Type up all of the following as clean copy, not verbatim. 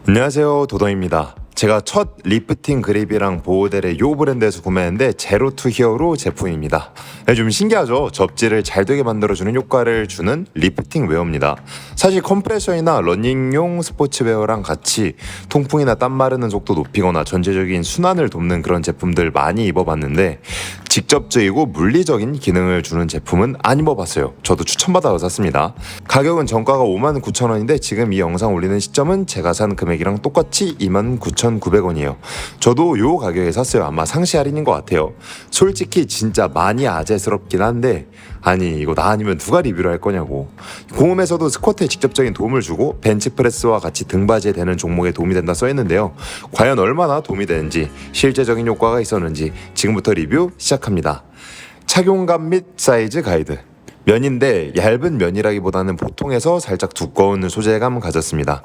안녕하세요, 도덕입니다. 제가 첫 리프팅 그립이랑 보호대를 요 브랜드에서 구매했는데 제로 투 히어로 제품입니다. 좀 신기하죠? 접지를 잘 되게 만들어주는 효과를 주는 리프팅 웨어입니다. 사실 컴프레셔이나 러닝용 스포츠웨어랑 같이 통풍이나 땀 마르는 속도 높이거나 전체적인 순환을 돕는 그런 제품들 많이 입어봤는데 직접적이고 물리적인 기능을 주는 제품은 안 입어봤어요. 저도 추천받아서 샀습니다. 가격은 정가가 59,000원인데 지금 이 영상 올리는 시점은 제가 산 금액이랑 똑같이 29,900원이에요. 저도 요 가격에 샀어요. 아마 상시 할인인 것 같아요. 솔직히 진짜 많이 아재스럽긴 한데 아니 이거 나 아니면 누가 리뷰를 할 거냐고. 공홈에서도 스쿼트에 직접적인 도움을 주고 벤치프레스와 같이 등받이에 되는 종목에 도움이 된다 써있는데요. 과연 얼마나 도움이 되는지 실제적인 효과가 있었는지 지금부터 리뷰 시작합니다. 착용감 및 사이즈 가이드. 면인데 얇은 면이라기보다는 보통에서 살짝 두꺼운 소재감 가졌습니다.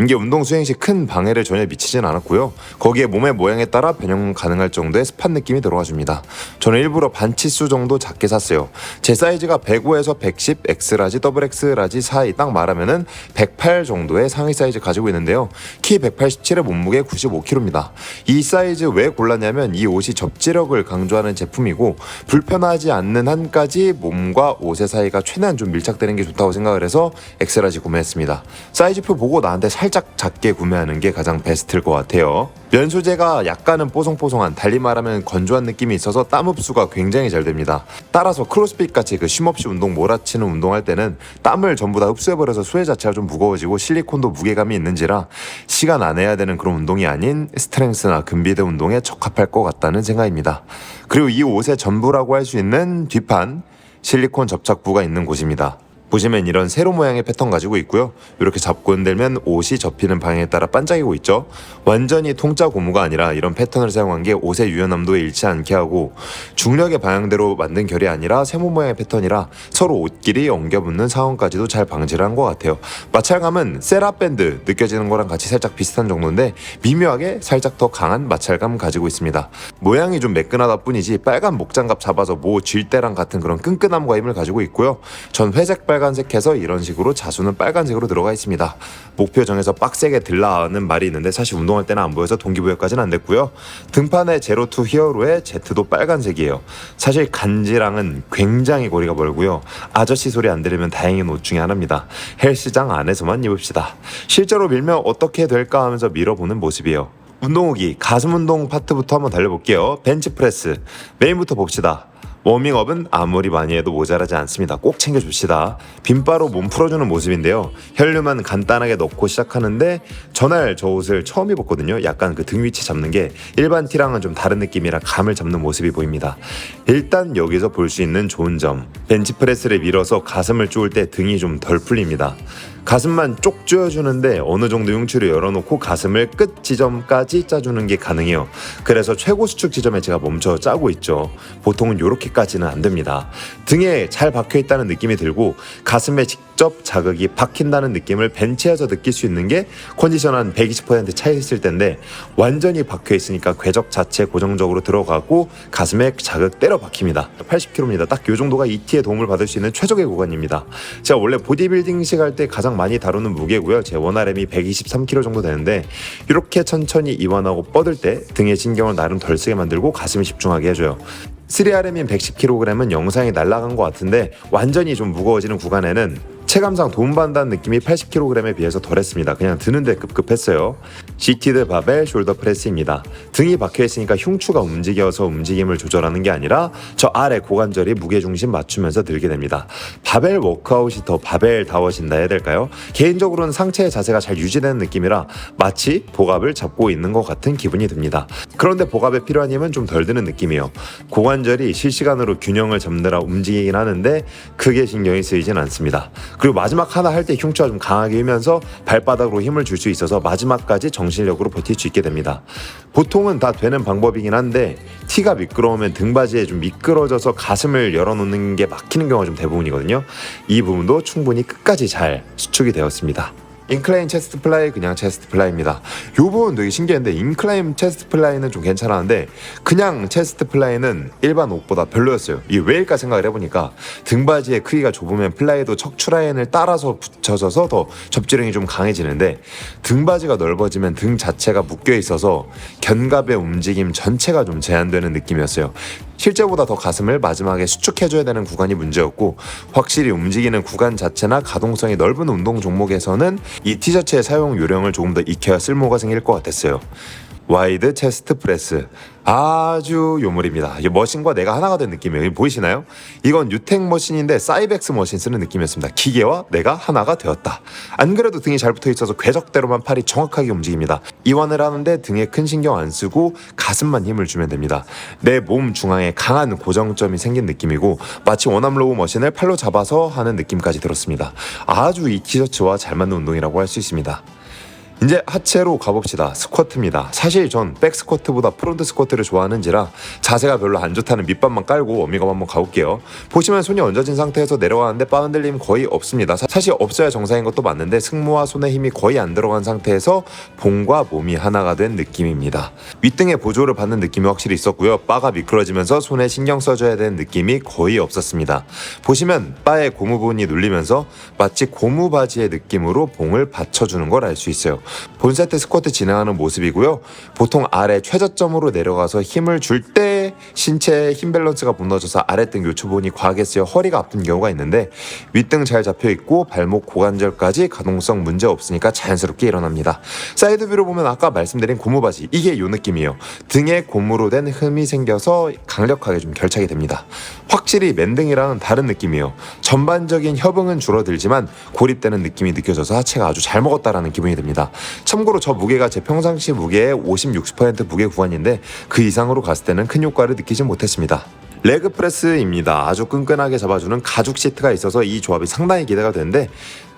이게 운동 수행 시 큰 방해를 전혀 미치진 않았고요. 거기에 몸의 모양에 따라 변형 가능할 정도의 습한 느낌이 들어와 줍니다. 저는 일부러 반치수 정도 작게 샀어요. 제 사이즈가 105에서 110, X라지, XX라지 사이 딱 말하면은 108 정도의 상위 사이즈 가지고 있는데요. 키 187에 몸무게 95kg입니다. 이 사이즈 왜 골랐냐면 이 옷이 접지력을 강조하는 제품이고 불편하지 않는 한까지 몸과 옷의 사이가 최대한 좀 밀착되는 게 좋다고 생각을 해서 X라지 구매했습니다. 사이즈표 보고 나한테 살짝 작게 구매하는 게 가장 베스트일 것 같아요. 면 소재가 약간은 뽀송뽀송한, 달리 말하면 건조한 느낌이 있어서 땀 흡수가 굉장히 잘 됩니다. 따라서 크로스핏 같이 쉼없이 운동 몰아치는 운동할 때는 땀을 전부 다 흡수해버려서 수혜 자체가 좀 무거워지고 실리콘도 무게감이 있는지라 시간 안 해야 되는 그런 운동이 아닌 스트렝스나 근비대 운동에 적합할 것 같다는 생각입니다. 그리고 이 옷의 전부라고 할 수 있는 뒷판, 실리콘 접착부가 있는 곳입니다. 보시면 이런 세로 모양의 패턴 가지고 있고요. 이렇게 잡고 흔들면 옷이 접히는 방향에 따라 반짝이고 있죠. 완전히 통짜 고무가 아니라 이런 패턴을 사용한 게 옷의 유연함도에 잃지 않게 하고 중력의 방향대로 만든 결이 아니라 세모 모양의 패턴이라 서로 옷끼리 엉겨붙는 상황까지도 잘 방지를 한 것 같아요. 마찰감은 세라밴드 느껴지는 거랑 같이 살짝 비슷한 정도인데 미묘하게 살짝 더 강한 마찰감 가지고 있습니다. 모양이 좀 매끈하다 뿐이지 빨간 목장갑 잡아서 뭐 쥘 때랑 같은 그런 끈끈함과 힘을 가지고 있고요. 전 회색 빨간색해서 이런 식으로 자수는 빨간색으로 들어가 있습니다. 목표 정해서 빡세게 들라는 말이 있는데 사실 운동할 때는 안 보여서 동기부여까지는 안 됐고요. 등판의 제로 투 히어로의 Z도 빨간색이에요. 사실 간지랑은 굉장히 거리가 멀고요. 아저씨 소리 안 들으면 다행인 옷 중에 하나입니다. 헬스장 안에서만 입읍시다. 실제로 밀면 어떻게 될까 하면서 밀어보는 모습이에요. 운동후기 가슴 운동 파트부터 한번 달려볼게요. 벤치프레스 메인부터 봅시다. 워밍업은 아무리 많이 해도 모자라지 않습니다. 꼭 챙겨줍시다. 빈바로 몸 풀어주는 모습인데요. 혈류만 간단하게 넣고 시작하는데 전날 저 옷을 처음 입었거든요. 약간 그 등 위치 잡는 게 일반 티랑은 좀 다른 느낌이라 감을 잡는 모습이 보입니다. 일단 여기서 볼 수 있는 좋은 점, 벤치프레스를 밀어서 가슴을 쪼을 때 등이 좀 덜 풀립니다. 가슴만 쪽 조여주는데 어느 정도 흉추를 열어놓고 가슴을 끝 지점까지 짜주는 게 가능해요. 그래서 최고 수축 지점에 제가 멈춰 짜고 있죠. 보통은 이렇게까지는 안 됩니다. 등에 잘 박혀있다는 느낌이 들고 가슴에 직접 자극이 박힌다는 느낌을 벤치에서 느낄 수 있는 게 컨디션 한 120% 차이 있을 텐데 완전히 박혀있으니까 궤적 자체 고정적으로 들어가고 가슴에 자극 때려 박힙니다. 80kg입니다. 딱 이 정도가 ET의 도움을 받을 수 있는 최적의 구간입니다. 제가 원래 보디빌딩식 할 때 가장 많이 다루는 무게고요. 제 원RM이 123kg 정도 되는데 이렇게 천천히 이완하고 뻗을 때 등의 신경을 나름 덜 쓰게 만들고 가슴이 집중하게 해줘요. 3RM인 110kg은 영상이 날아간 것 같은데 완전히 좀 무거워지는 구간에는 체감상 도움받는다는 느낌이 80kg에 비해서 덜했습니다. 그냥 드는데 급급했어요. 시티드 바벨 숄더 프레스입니다. 등이 박혀있으니까 흉추가 움직여서 움직임을 조절하는 게 아니라 저 아래 고관절이 무게중심 맞추면서 들게 됩니다. 바벨 워크아웃이 더 바벨다워진다 해야 될까요? 개인적으로는 상체의 자세가 잘 유지되는 느낌이라 마치 복압을 잡고 있는 것 같은 기분이 듭니다. 그런데 복압에 필요한 힘은 좀 덜 드는 느낌이에요. 고관절이 실시간으로 균형을 잡느라 움직이긴 하는데 크게 신경이 쓰이진 않습니다. 그리고 마지막 하나 할 때 흉추가 좀 강하게 휘면서 발바닥으로 힘을 줄 수 있어서 마지막까지 정신력으로 버틸 수 있게 됩니다. 보통은 다 되는 방법이긴 한데 티가 미끄러우면 등받이에 좀 미끄러져서 가슴을 열어놓는 게 막히는 경우가 좀 대부분이거든요. 이 부분도 충분히 끝까지 잘 수축이 되었습니다. 인클라인 체스트 플라이, 그냥 체스트 플라이입니다. 요 부분 되게 신기한데 인클라인 체스트 플라이는 좀 괜찮았는데 그냥 체스트 플라이는 일반 옥보다 별로였어요. 이게 왜일까 생각을 해보니까 등받이의 크기가 좁으면 플라이도 척추 라인을 따라서 붙여져서 더 접지력이 좀 강해지는데 등받이가 넓어지면 등 자체가 묶여 있어서 견갑의 움직임 전체가 좀 제한되는 느낌이었어요. 실제보다 더 가슴을 마지막에 수축해줘야 되는 구간이 문제였고, 확실히 움직이는 구간 자체나 가동성이 넓은 운동 종목에서는 이 티셔츠의 사용 요령을 조금 더 익혀야 쓸모가 생길 것 같았어요. 와이드 체스트 프레스, 아주 요물입니다. 이 머신과 내가 하나가 된 느낌이에요. 보이시나요? 이건 유텍 머신인데 사이벡스 머신 쓰는 느낌이었습니다. 기계와 내가 하나가 되었다. 안 그래도 등이 잘 붙어 있어서 궤적대로만 팔이 정확하게 움직입니다. 이완을 하는데 등에 큰 신경 안 쓰고 가슴만 힘을 주면 됩니다. 내 몸 중앙에 강한 고정점이 생긴 느낌이고 마치 원암 로우 머신을 팔로 잡아서 하는 느낌까지 들었습니다. 아주 이 티셔츠와 잘 맞는 운동이라고 할 수 있습니다. 이제 하체로 가봅시다. 스쿼트입니다. 사실 전 백스쿼트보다 프론트 스쿼트를 좋아하는지라 자세가 별로 안 좋다는 밑밥만 깔고 워밍업 한번 가볼게요. 보시면 손이 얹어진 상태에서 내려가는데 바 흔들림 거의 없습니다. 사실 없어야 정상인 것도 맞는데 승모와 손에 힘이 거의 안 들어간 상태에서 봉과 몸이 하나가 된 느낌입니다. 윗등에 보조를 받는 느낌이 확실히 있었고요. 바가 미끄러지면서 손에 신경 써줘야 되는 느낌이 거의 없었습니다. 보시면 바의 고무 부분이 눌리면서 마치 고무 바지의 느낌으로 봉을 받쳐주는 걸 알 수 있어요. 본 세트 스쿼트 진행하는 모습이고요. 보통 아래 최저점으로 내려가서 힘을 줄 때 신체의 힘 밸런스가 무너져서 아랫등 요추본이 과하게 쓰여 허리가 아픈 경우가 있는데 윗등 잘 잡혀있고 발목 고관절까지 가동성 문제 없으니까 자연스럽게 일어납니다. 사이드 뷰로 보면 아까 말씀드린 고무 바지, 이게 요 느낌이에요. 등에 고무로 된 흠이 생겨서 강력하게 좀 결착이 됩니다. 확실히 맨등이랑은 다른 느낌이에요. 전반적인 협응은 줄어들지만 고립되는 느낌이 느껴져서 하체가 아주 잘 먹었다라는 기분이 듭니다. 참고로 저 무게가 제 평상시 무게의 50-60% 무게 구간인데 그 이상으로 갔을 때는 큰 효과를 느끼지 못했습니다. 레그 프레스입니다. 아주 끈끈하게 잡아주는 가죽 시트가 있어서 이 조합이 상당히 기대가 되는데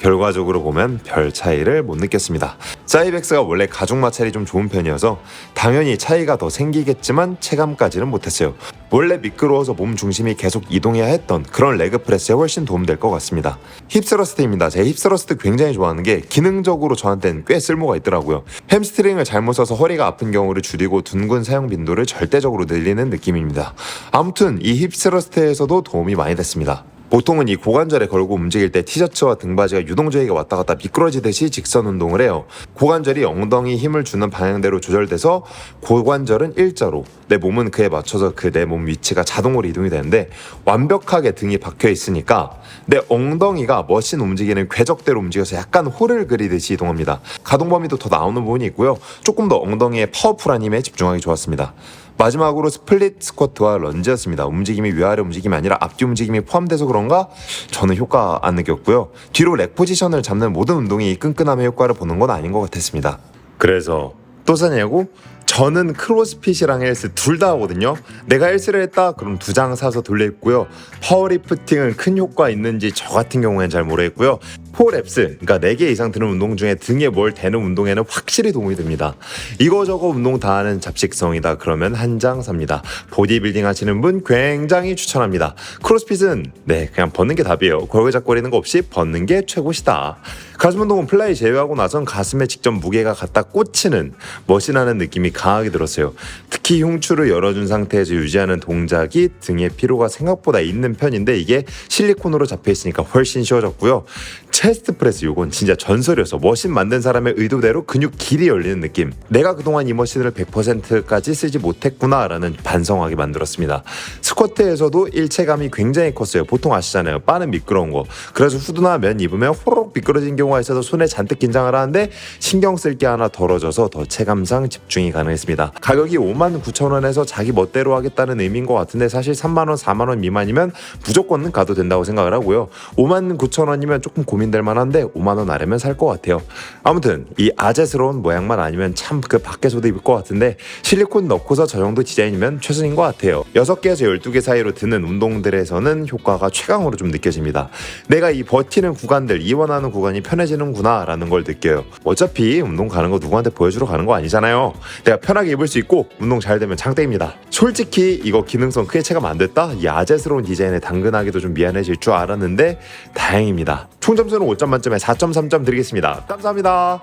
결과적으로 보면 별 차이를 못 느꼈습니다. 사이벡스가 원래 가죽 마찰이 좀 좋은 편이어서 당연히 차이가 더 생기겠지만 체감까지는 못했어요. 원래 미끄러워서 몸 중심이 계속 이동해야 했던 그런 레그 프레스에 훨씬 도움될 것 같습니다. 힙스러스트입니다. 제 힙스러스트 굉장히 좋아하는 게 기능적으로 저한테는 꽤 쓸모가 있더라고요. 햄스트링을 잘못 써서 허리가 아픈 경우를 줄이고 둔근 사용 빈도를 절대적으로 늘리는 느낌입니다. 아무튼 이 힙스러스트에서도 도움이 많이 됐습니다. 보통은 이 고관절에 걸고 움직일 때 티셔츠와 등바지가 유동적이게 왔다 갔다 미끄러지듯이 직선 운동을 해요. 고관절이 엉덩이 힘을 주는 방향대로 조절돼서 고관절은 일자로, 내 몸은 그에 맞춰서 그 내 몸 위치가 자동으로 이동이 되는데 완벽하게 등이 박혀 있으니까 내 엉덩이가 머신 움직이는 궤적대로 움직여서 약간 홀을 그리듯이 이동합니다. 가동 범위도 더 나오는 부분이 있고요. 조금 더 엉덩이의 파워풀한 힘에 집중하기 좋았습니다. 마지막으로 스플릿 스쿼트와 런지였습니다. 움직임이 위아래 움직임이 아니라 앞뒤 움직임이 포함돼서 그런가 저는 효과 안 느꼈고요. 뒤로 렉 포지션을 잡는 모든 운동이 끈끈함의 효과를 보는 건 아닌 것 같았습니다. 그래서 또 사냐고? 저는 크로스핏이랑 헬스 둘 다 하거든요. 내가 헬스를 했다? 그럼 2장 사서 돌려입고요. 파워리프팅은 큰 효과 있는지 저 같은 경우에는 잘 모르겠고요. 포랩스, 그러니까 4개 이상 드는 운동 중에 등에 뭘 대는 운동에는 확실히 도움이 됩니다. 이거저거 운동 다 하는 잡식성이다 그러면 한 장 삽니다. 보디빌딩 하시는 분 굉장히 추천합니다. 크로스핏은 그냥 벗는 게 답이에요. 걸그작거리는 거 없이 벗는 게 최고시다. 가슴 운동은 플라이 제외하고 나선 가슴에 직접 무게가 갖다 꽂히는 머신하는 느낌이 강하게 들었어요. 특히 흉추를 열어준 상태에서 유지하는 동작이 등에 피로가 생각보다 있는 편인데 이게 실리콘으로 잡혀있으니까 훨씬 쉬워졌고요. 체스트 프레스, 요건 진짜 전설이어서 머신 만든 사람의 의도대로 근육 길이 열리는 느낌. 내가 그동안 이 머신을 100%까지 쓰지 못했구나 라는 반성하게 만들었습니다. 스쿼트에서도 일체감이 굉장히 컸어요. 보통 아시잖아요, 바는 미끄러운 거. 그래서 후드나 면 입으면 호로록 미끄러진 경우가 있어서 손에 잔뜩 긴장을 하는데 신경 쓸 게 하나 덜어져서 더 체감상 집중이 가능했습니다. 가격이 59,000원에서 자기 멋대로 하겠다는 의미인 것 같은데 사실 3만원, 4만원 미만이면 무조건 가도 된다고 생각을 하고요. 59,000원이면 조금 고민될 만한데 5만원 아래면 살 것 같아요. 아무튼 이 아재스러운 모양만 아니면 참 그 밖에서도 입을 것 같은데 실리콘 넣고서 저 정도 디자인이면 최선인 것 같아요. 6개에서 12개 사이로 드는 운동들에서는 효과가 최강으로 좀 느껴집니다. 내가 이 버티는 구간들, 이완하는 구간이 편해지는구나 라는 걸 느껴요. 어차피 운동 가는 거 누구한테 보여주러 가는 거 아니잖아요. 내가 편하게 입을 수 있고 운동 잘 되면 장땡입니다. 솔직히 이거 기능성 크게 체감 안 됐다? 이 아재스러운 디자인에 당근하기도 좀 미안해질 줄 알았는데 다행입니다. 총 점수는 오늘은 5점 만점에 4.3점 드리겠습니다. 감사합니다.